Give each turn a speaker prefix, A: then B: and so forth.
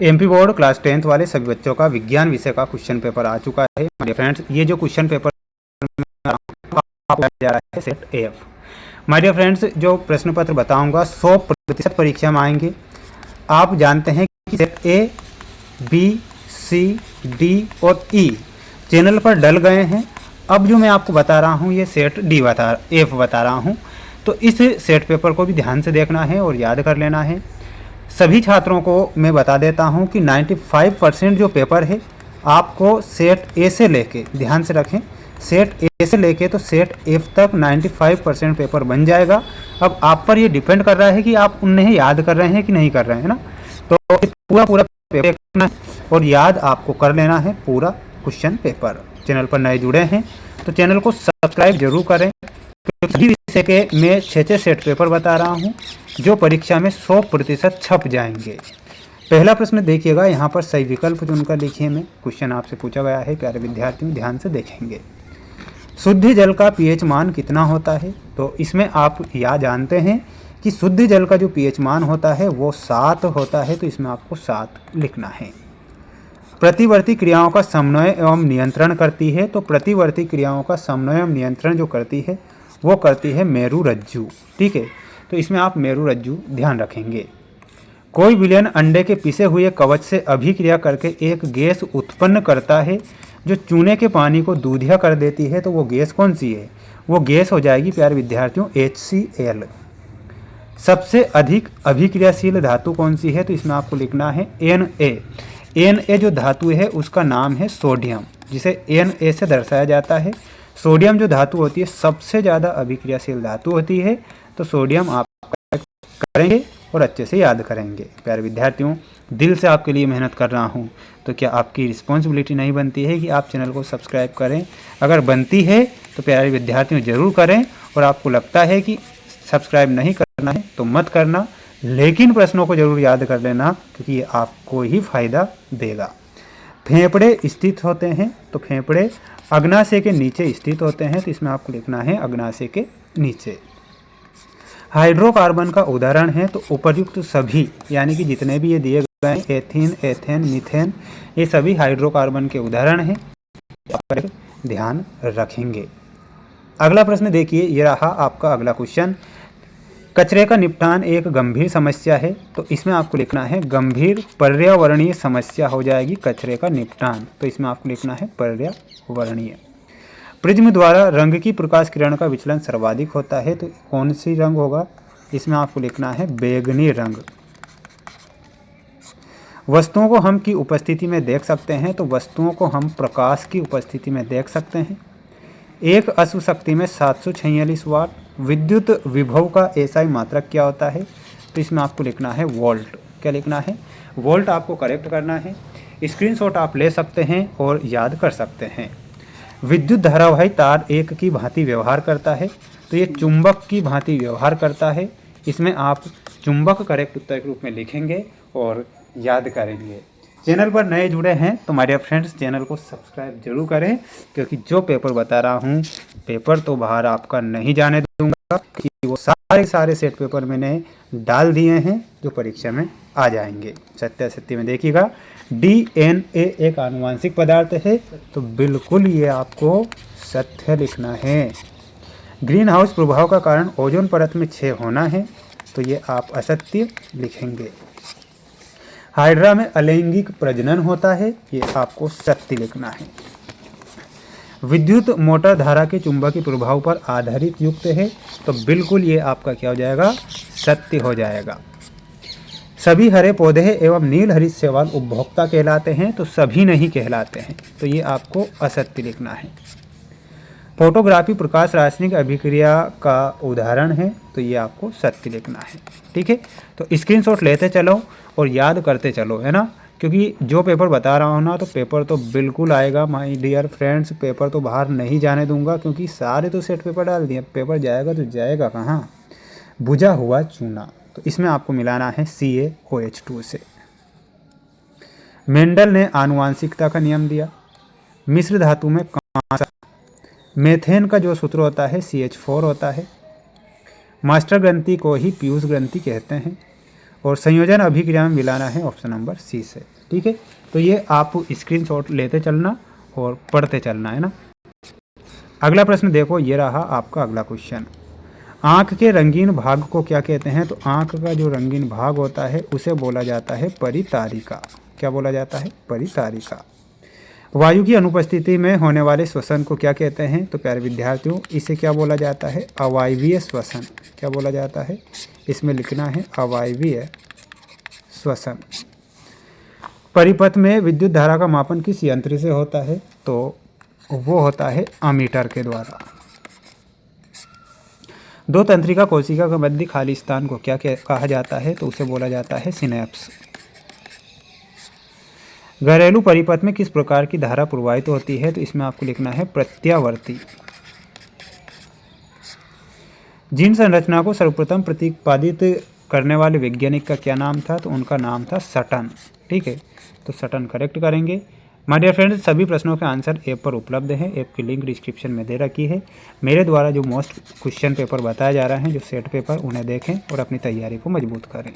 A: MP board class 10th वाले सभी बच्चों का विज्ञान विषय का क्वेश्चन पेपर आ चुका है। माय फ्रेंड्स, ये जो क्वेश्चन पेपर जा रहा है set F. My dear friends, जो प्रश्न पत्र बताऊंगा 100% परीक्षा में आएंगे। आप जानते हैं कि set A, B, C, D और ई चैनल पर डल गए हैं। अब जो मैं आपको बता रहा हूँ ये सेट एफ बता रहा हूँ। तो इस सेट पेपर को भी ध्यान से देखना है और याद कर लेना है। सभी छात्रों को मैं बता देता हूं कि 95% जो पेपर है आपको सेट ए से लेके, ध्यान से रखें, सेट ए से लेके तो सेट एफ तक 95% पेपर बन जाएगा। अब आप पर ये डिपेंड कर रहा है कि आप उन्हें याद कर रहे हैं कि नहीं कर रहे हैं ना। तो पूरा पेपर देखना है और याद आपको कर लेना है पूरा क्वेश्चन पेपर। चैनल पर नए जुड़े हैं तो चैनल को सब्सक्राइब जरूर करें। सभी विषय के मैं 6 सेट पेपर बता रहा हूं जो परीक्षा में 100% छप जाएंगे। पहला प्रश्न देखिएगा, यहाँ पर सही विकल्प चुनकर लिखिए। में क्वेश्चन आपसे पूछा गया है, प्यारे विद्यार्थियों ध्यान से देखेंगे। शुद्ध जल का पीएच मान कितना होता है? तो इसमें आप यह जानते हैं कि शुद्ध जल का जो पीएच मान होता है वो 7 होता है, तो इसमें आपको 7 लिखना है। प्रतिवर्ती क्रियाओं का समन्वय एवं नियंत्रण करती है, तो प्रतिवर्ती क्रियाओं का समन्वय एवं नियंत्रण जो करती है वो करती है मेरु रज्जु। ठीक है, तो इसमें आप मेरु रज्जु ध्यान रखेंगे। कोई विलयन अंडे के पिसे हुए कवच से अभिक्रिया करके एक गैस उत्पन्न करता है जो चूने के पानी को दूधिया कर देती है, तो वो गैस कौन सी है? वो गैस हो जाएगी प्यारे विद्यार्थियों HCl। सबसे अधिक अभिक्रियाशील धातु कौन सी है? तो इसमें आपको लिखना है Na जो धातु है उसका नाम है सोडियम, जिसे Na से दर्शाया जाता है। सोडियम जो धातु होती है सबसे ज़्यादा अभिक्रियाशील धातु होती है, तो सोडियम आप करेंगे और अच्छे से याद करेंगे। प्यारे विद्यार्थियों, दिल से आपके लिए मेहनत कर रहा हूँ, तो क्या आपकी रिस्पॉन्सिबिलिटी नहीं बनती है कि आप चैनल को सब्सक्राइब करें? अगर बनती है तो प्यारे विद्यार्थियों ज़रूर करें, और आपको लगता है कि सब्सक्राइब नहीं करना है तो मत करना, लेकिन प्रश्नों को जरूर याद कर लेना क्योंकि ये आपको ही फायदा देगा। फेफड़े स्थित होते हैं, तो फेफड़े अग्नाशय के नीचे स्थित होते हैं, तो इसमें आपको लिखना है अग्नाशय के नीचे। हाइड्रोकार्बन का उदाहरण है, तो उपर्युक्त सभी यानी कि जितने भी ये दिए गए हैं एथीन, एथेन, मीथेन, ये सभी हाइड्रोकार्बन के उदाहरण हैं, ध्यान रखेंगे। अगला प्रश्न देखिए, ये रहा आपका अगला क्वेश्चन। कचरे का निपटान एक गंभीर समस्या है, तो इसमें आपको लिखना है गंभीर पर्यावरणीय समस्या हो जाएगी कचरे का निपटान, तो इसमें आपको लिखना है पर्यावरणीय। प्रिज्म द्वारा रंग की प्रकाश किरण का विचलन सर्वाधिक होता है, तो कौन सी रंग होगा? इसमें आपको लिखना है बैगनी रंग। वस्तुओं को हम की उपस्थिति में देख सकते हैं, तो वस्तुओं को हम प्रकाश की उपस्थिति में देख सकते हैं। एक अश्व शक्ति में 746 वाट। विद्युत विभव का एसआई मात्रक क्या होता है? तो इसमें आपको लिखना है वोल्ट। क्या लिखना है? वोल्ट आपको करेक्ट करना है। स्क्रीनशॉट आप ले सकते हैं और याद कर सकते हैं। विद्युत धारावाही तार एक की भांति व्यवहार करता है, तो ये चुंबक की भांति व्यवहार करता है। इसमें आप चुंबक करेक्ट उत्तर के रूप में लिखेंगे और याद करेंगे। चैनल पर नए जुड़े हैं तो माय डियर फ्रेंड्स चैनल को सब्सक्राइब जरूर करें, क्योंकि जो पेपर बता रहा हूँ पेपर तो बाहर आपका नहीं जाने दूंगा, कि वो सारे सेट पेपर मैंने डाल दिए हैं जो परीक्षा में आ जाएंगे। सत्य में देखिएगा, DNA एक आनुवांशिक पदार्थ है, तो बिल्कुल ये आपको सत्य लिखना है। ग्रीन हाउस प्रभाव का कारण ओजोन परत में क्षय होना है, तो ये आप असत्य लिखेंगे। हाइड्रा में अलैंगिक प्रजनन होता है, ये आपको सत्य लिखना है। विद्युत मोटर धारा के चुंबकीय प्रभाव पर आधारित युक्त है, तो बिल्कुल ये आपका क्या हो जाएगा? सत्य हो जाएगा। सभी हरे पौधे एवं नील हरित शैवाल उपभोक्ता कहलाते हैं, तो सभी नहीं कहलाते हैं, तो ये आपको असत्य लिखना है। फोटोग्राफी प्रकाश रासायनिक अभिक्रिया का उदाहरण है, तो ये आपको सत्य लिखना है। ठीक है, तो स्क्रीनशॉट लेते चलो और याद करते चलो, है ना, क्योंकि जो पेपर बता रहा हूँ ना, तो पेपर तो बिल्कुल आएगा माय डियर फ्रेंड्स। पेपर तो बाहर नहीं जाने दूंगा, क्योंकि सारे तो सेट पेपर डाल दिए। पेपर जाएगा तो जाएगा कहाँ? बुझा हुआ चूना, तो इसमें आपको मिलाना है CaOH2 से। मेंडल ने आनुवांशिकता का नियम दिया। मिश्र धातु में कांसा। मेथेन का जो सूत्र होता है CH4 होता है। मास्टर ग्रंथि को ही पीयूष ग्रंथि कहते हैं। और संयोजन अभिक्रिया में मिलाना है ऑप्शन नंबर सी से। ठीक है, तो ये आप स्क्रीनशॉट लेते चलना और पढ़ते चलना है ना। अगला प्रश्न देखो, ये रहा आपका अगला क्वेश्चन। आँख के रंगीन भाग को क्या कहते हैं? तो आँख का जो रंगीन भाग होता है उसे बोला जाता है परितारिका। क्या बोला जाता है? परितारिका। वायु की अनुपस्थिति में होने वाले श्वसन को क्या कहते हैं? तो प्यारे विद्यार्थियों, इसे क्या बोला जाता है? अवायवीय श्वसन। क्या बोला जाता है? इसमें लिखना है अवायवीय श्वसन। परिपथ में विद्युत धारा का मापन किस यंत्र से होता है? तो वो होता है अमीटर के द्वारा। दो तंत्रिका कोशिका के मध्य खाली स्थान को क्या कहा जाता है? तो उसे बोला जाता है सिनेप्स। घरेलू परिपथ में किस प्रकार की धारा प्रवाहित होती है? तो इसमें आपको लिखना है प्रत्यावर्ती। जीन संरचना को सर्वप्रथम प्रतिपादित करने वाले वैज्ञानिक का क्या नाम था? तो उनका नाम था सटन। ठीक है, तो सटन करेक्ट करेंगे। माय डियर फ्रेंड्स, सभी प्रश्नों के आंसर ऐप पर उपलब्ध है। ऐप की लिंक डिस्क्रिप्शन में दे रखी है। मेरे द्वारा जो मोस्ट क्वेश्चन पेपर बताया जा रहा है, जो सेट पेपर, उन्हें देखें और अपनी तैयारी को मजबूत करें।